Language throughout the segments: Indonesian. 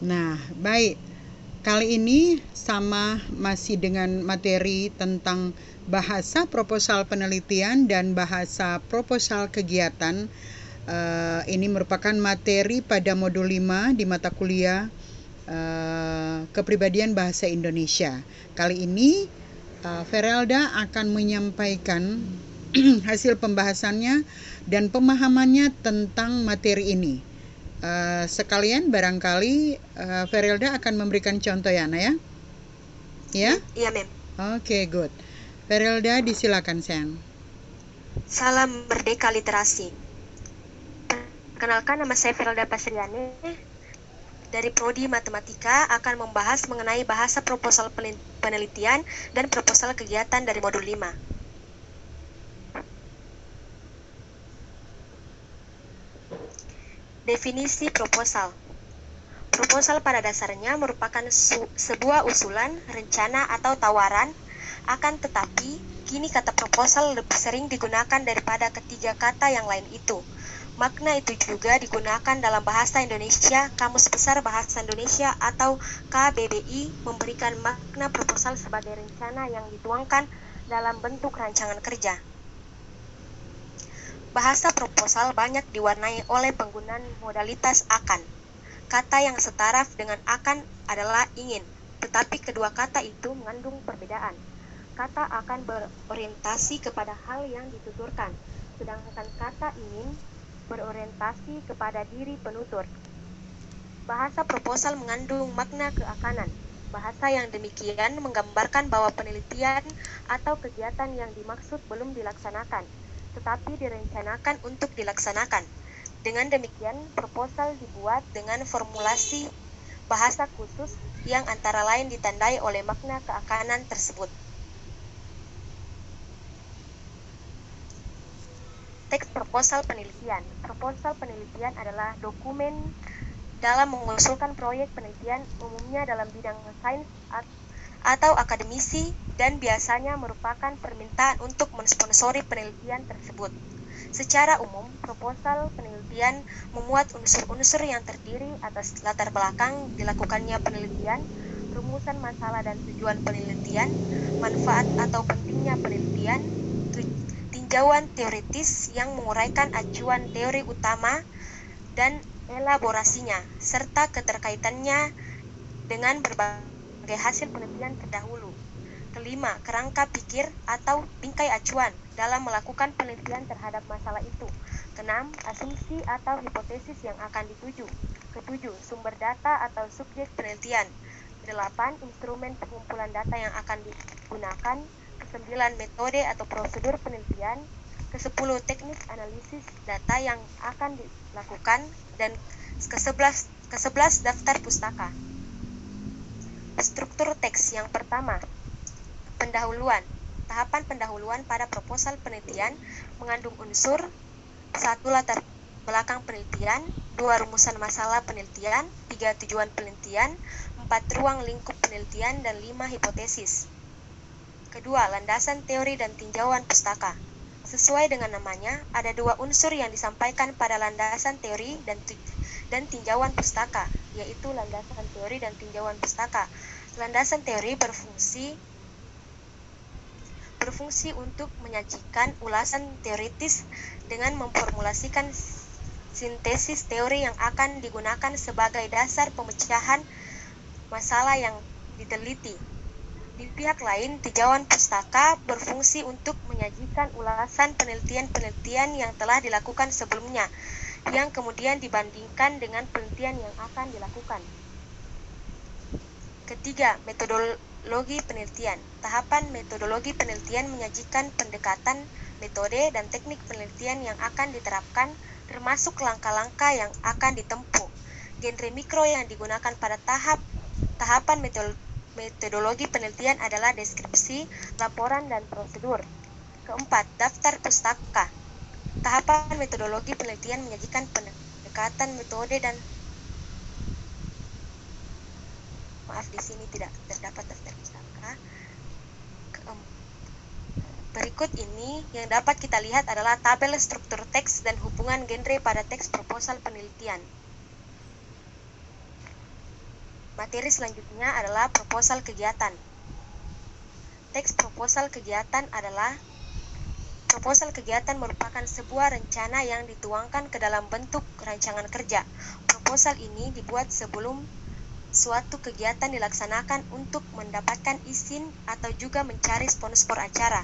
Nah, baik. Kali ini sama masih dengan materi tentang bahasa proposal penelitian dan bahasa proposal kegiatan. Ini merupakan materi pada modul 5 di mata kuliah Kepribadian Bahasa Indonesia. Kali ini Ferelda akan menyampaikan hasil pembahasannya dan pemahamannya tentang materi ini. Sekalian barangkali Ferelda akan memberikan contoh ya, Ana ya? Ya? Iya, Mem. Oke, good. Ferelda, disilakan, sayang. Salam Merdeka Literasi. Perkenalkan, nama saya Ferelda Pasriani dari Prodi Matematika akan membahas mengenai bahasa proposal penelitian dan proposal kegiatan dari modul 5. Definisi proposal. Proposal pada dasarnya merupakan sebuah usulan, rencana, atau tawaran, akan tetapi kini kata proposal lebih sering digunakan daripada ketiga kata yang lain itu. Makna itu juga digunakan dalam bahasa Indonesia. Kamus Besar Bahasa Indonesia atau KBBI memberikan makna proposal sebagai rencana yang dituangkan dalam bentuk rancangan kerja. Bahasa proposal banyak diwarnai oleh penggunaan modalitas akan. Kata yang setaraf dengan akan adalah ingin, tetapi kedua kata itu mengandung perbedaan. Kata akan berorientasi kepada hal yang dituturkan, sedangkan kata ingin berorientasi kepada diri penutur. Bahasa proposal mengandung makna keakanan. Bahasa yang demikian menggambarkan bahwa penelitian atau kegiatan yang dimaksud belum dilaksanakan, tetapi direncanakan untuk dilaksanakan. Dengan demikian, proposal dibuat dengan formulasi bahasa khusus yang antara lain ditandai oleh makna keakanan tersebut. Teks proposal penelitian. Proposal penelitian adalah dokumen dalam mengusulkan proyek penelitian, umumnya dalam bidang sains atau akademisi, dan biasanya merupakan permintaan untuk mensponsori penelitian tersebut. Secara umum, proposal penelitian memuat unsur-unsur yang terdiri atas latar belakang dilakukannya penelitian, rumusan masalah dan tujuan penelitian, manfaat atau pentingnya penelitian, tinjauan teoritis yang menguraikan acuan teori utama dan elaborasinya, serta keterkaitannya dengan berbagai hasil penelitian terdahulu. Kelima, kerangka pikir atau bingkai acuan dalam melakukan penelitian terhadap masalah itu. Keenam, asumsi atau hipotesis yang akan dituju. Ketujuh, sumber data atau subjek penelitian. Kedelapan, instrumen pengumpulan data yang akan digunakan. Kesembilan, metode atau prosedur penelitian. Kesepuluh, teknik analisis data yang akan dilakukan. Dan kesebelas, daftar pustaka. Struktur teks yang pertama, pendahuluan. Tahapan pendahuluan pada proposal penelitian mengandung unsur 1. Latar belakang penelitian, 2. Rumusan masalah penelitian, 3. Tujuan penelitian, 4. Ruang lingkup penelitian, dan 5. Hipotesis. Kedua, landasan teori dan tinjauan pustaka. Sesuai dengan namanya, ada dua unsur yang disampaikan pada landasan teori dan tinjauan pustaka, yaitu landasan teori dan tinjauan pustaka. Landasan teori berfungsi untuk menyajikan ulasan teoritis dengan memformulasikan sintesis teori yang akan digunakan sebagai dasar pemecahan masalah yang diteliti. Di pihak lain, tinjauan pustaka berfungsi untuk menyajikan ulasan penelitian-penelitian yang telah dilakukan sebelumnya, yang kemudian dibandingkan dengan penelitian yang akan dilakukan. Ketiga, metodologi penelitian. Tahapan metodologi penelitian menyajikan pendekatan, metode, dan teknik penelitian yang akan diterapkan, termasuk langkah-langkah yang akan ditempuh. Genre mikro yang digunakan pada tahapan metodologi penelitian adalah deskripsi, laporan, dan prosedur. Keempat, daftar pustaka. Tahapan metodologi penelitian menyajikan pendekatan, metode, dan di sini tidak terdapat daftar pustaka. Berikut ini yang dapat kita lihat adalah tabel struktur teks dan hubungan genre pada teks proposal penelitian. Materi selanjutnya adalah proposal kegiatan. Teks proposal kegiatan adalah proposal kegiatan merupakan sebuah rencana yang dituangkan ke dalam bentuk rancangan kerja. Proposal ini dibuat sebelum suatu kegiatan dilaksanakan untuk mendapatkan izin atau juga mencari sponsor acara.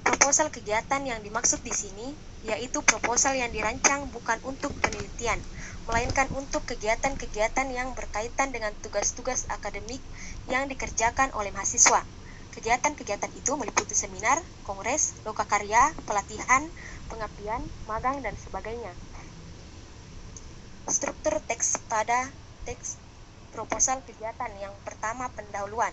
Proposal kegiatan yang dimaksud di sini yaitu proposal yang dirancang bukan untuk penelitian, melainkan untuk kegiatan-kegiatan yang berkaitan dengan tugas-tugas akademik yang dikerjakan oleh mahasiswa. Kegiatan-kegiatan itu meliputi seminar, kongres, lokakarya, pelatihan, pengabdian, magang, dan sebagainya. Struktur teks pada teks proposal kegiatan. Yang pertama, pendahuluan.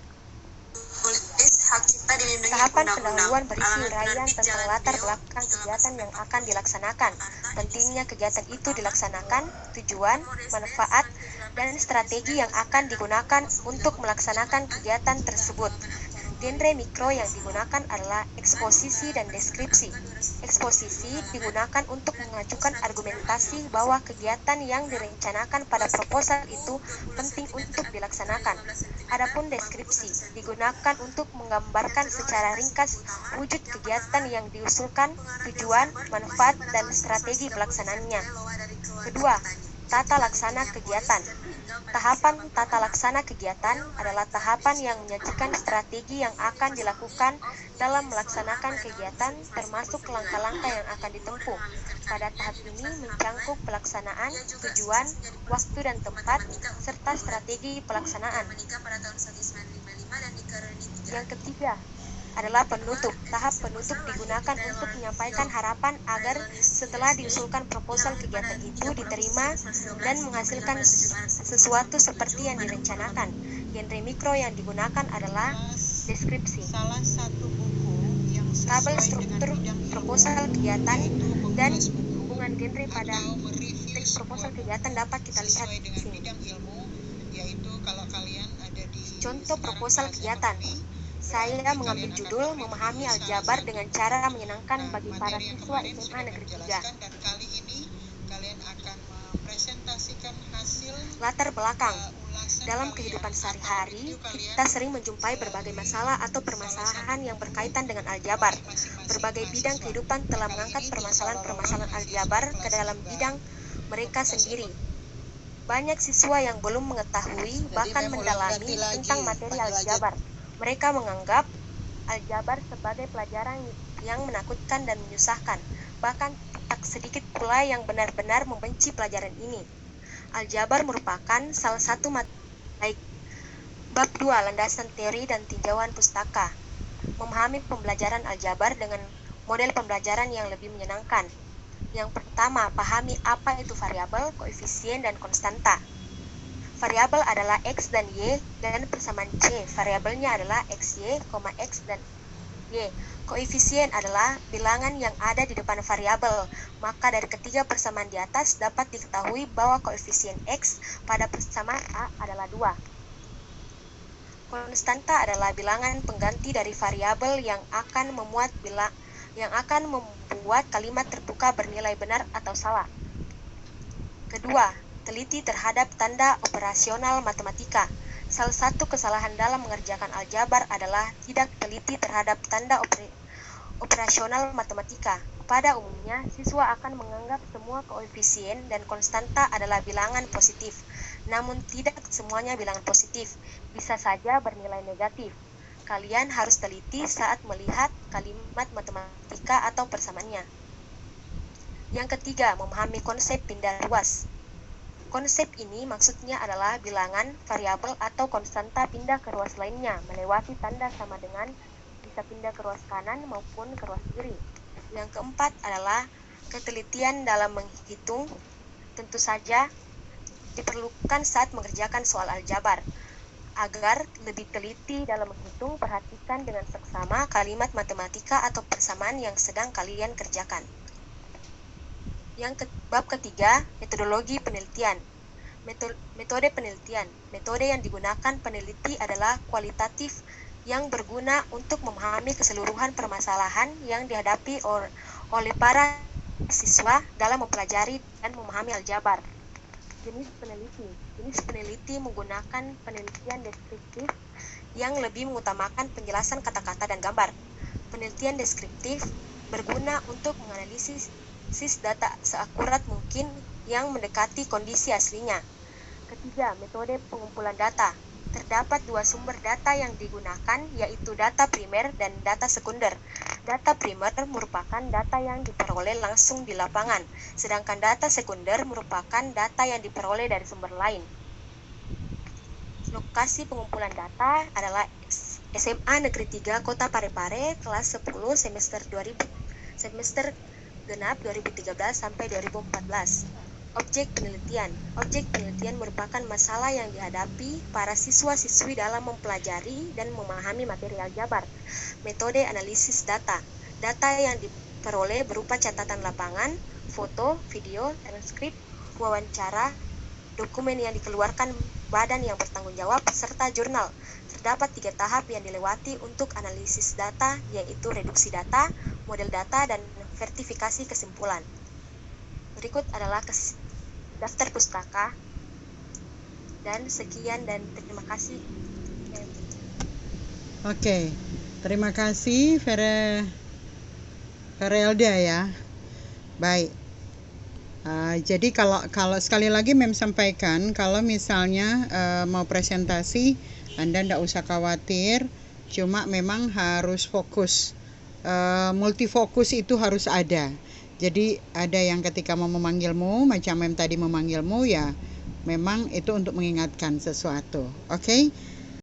Tahapan pendahuluan berisi uraian tentang latar belakang kegiatan yang akan dilaksanakan, pentingnya kegiatan itu dilaksanakan, tujuan, manfaat, dan strategi yang akan digunakan untuk melaksanakan kegiatan tersebut. Genre mikro yang digunakan adalah eksposisi dan deskripsi. Eksposisi digunakan untuk mengajukan argumentasi bahwa kegiatan yang direncanakan pada proposal itu penting untuk dilaksanakan. Adapun deskripsi digunakan untuk menggambarkan secara ringkas wujud kegiatan yang diusulkan, tujuan, manfaat, dan strategi pelaksanaannya. Kedua, tata laksana kegiatan. Tahapan tata laksana kegiatan adalah tahapan yang menyajikan strategi yang akan dilakukan dalam melaksanakan kegiatan, termasuk langkah-langkah yang akan ditempuh. Pada tahap ini mencangkup pelaksanaan, tujuan, waktu dan tempat, serta strategi pelaksanaan. Yang ketiga adalah penutup. Tahap penutup digunakan untuk menyampaikan harapan agar setelah diusulkan proposal kegiatan itu diterima dan menghasilkan sesuatu seperti yang direncanakan. Genre mikro yang digunakan adalah deskripsi. Salah satu buku yang Tabel struktur proposal kegiatan dan hubungan genre pada teks proposal kegiatan dapat kita lihat di sini. Contoh proposal kegiatan. Saya mengambil judul Memahami Aljabar dengan cara menyenangkan bagi para siswa SMA Negeri 3. Dan kali ini kalian akan mempresentasikan hasil Latar belakang. Dalam kehidupan sehari-hari, kita sering menjumpai berbagai masalah atau permasalahan yang berkaitan dengan aljabar. Berbagai bidang kehidupan telah mengangkat permasalahan-permasalahan aljabar ke dalam bidang mereka sendiri. Banyak siswa yang belum mengetahui bahkan mendalami tentang materi aljabar. Mereka menganggap aljabar sebagai pelajaran yang menakutkan dan menyusahkan. Bahkan tak sedikit pula yang benar-benar membenci pelajaran ini. Aljabar merupakan salah satu materi. Bab 2, landasan teori dan tinjauan pustaka. Memahami pembelajaran aljabar dengan model pembelajaran yang lebih menyenangkan. Yang pertama, pahami apa itu variabel, koefisien, dan konstanta. Variabel adalah X dan Y dan persamaan C. Variabelnya adalah XY, X dan Y. Koefisien adalah bilangan yang ada di depan variabel. Maka dari ketiga persamaan di atas dapat diketahui bahwa koefisien X pada persamaan A adalah 2. Konstanta adalah bilangan pengganti dari variabel yang akan membuat kalimat terbuka bernilai benar atau salah. Kedua, teliti terhadap tanda operasional matematika. Salah satu kesalahan dalam mengerjakan aljabar adalah tidak teliti terhadap tanda operasional matematika. Pada umumnya, siswa akan menganggap semua koefisien dan konstanta adalah bilangan positif. Namun tidak semuanya bilangan positif, bisa saja bernilai negatif. Kalian harus teliti saat melihat kalimat matematika atau persamaannya. Yang ketiga, memahami konsep pindah ruas. Konsep ini maksudnya adalah bilangan, variabel, atau konstanta pindah ke ruas lainnya, melewati tanda sama dengan bisa pindah ke ruas kanan maupun ke ruas kiri. Yang keempat adalah ketelitian dalam menghitung. Tentu saja diperlukan saat mengerjakan soal aljabar. Agar lebih teliti dalam menghitung, perhatikan dengan seksama kalimat matematika atau persamaan yang sedang kalian kerjakan. Bab ketiga, metodologi penelitian. Metode penelitian. Metode yang digunakan peneliti adalah kualitatif yang berguna untuk memahami keseluruhan permasalahan yang dihadapi oleh para siswa dalam mempelajari dan memahami aljabar. Jenis peneliti. Jenis peneliti menggunakan penelitian deskriptif yang lebih mengutamakan penjelasan kata-kata dan gambar. Penelitian deskriptif berguna untuk menganalisis data seakurat mungkin yang mendekati kondisi aslinya. Ketiga, metode pengumpulan data. Terdapat dua sumber data yang digunakan, yaitu data primer dan data sekunder. Data primer merupakan data yang diperoleh langsung di lapangan, sedangkan data sekunder merupakan data yang diperoleh dari sumber lain. Lokasi pengumpulan data adalah SMA Negeri 3 Kota Parepare, kelas 10 semester genap 2013 sampai 2014. Objek penelitian. Objek penelitian merupakan masalah yang dihadapi para siswa-siswi dalam mempelajari dan memahami materi aljabar. Metode analisis data. Data yang diperoleh berupa catatan lapangan, foto, video, transkrip, wawancara, dokumen yang dikeluarkan badan yang bertanggung jawab, serta jurnal. Terdapat 3 tahap yang dilewati untuk analisis data, yaitu reduksi data, model data, dan verifikasi kesimpulan. Berikut adalah daftar pustaka, dan sekian dan terima kasih. Oke, terima kasih Ferelda ya. Baik. Jadi kalau sekali lagi Mem sampaikan, kalau misalnya mau presentasi, Anda tidak usah khawatir, cuma memang harus fokus. Multifokus itu harus ada. Jadi ada yang ketika mau memanggilmu, macam Mem tadi memanggilmu, ya memang itu untuk mengingatkan sesuatu. Oke?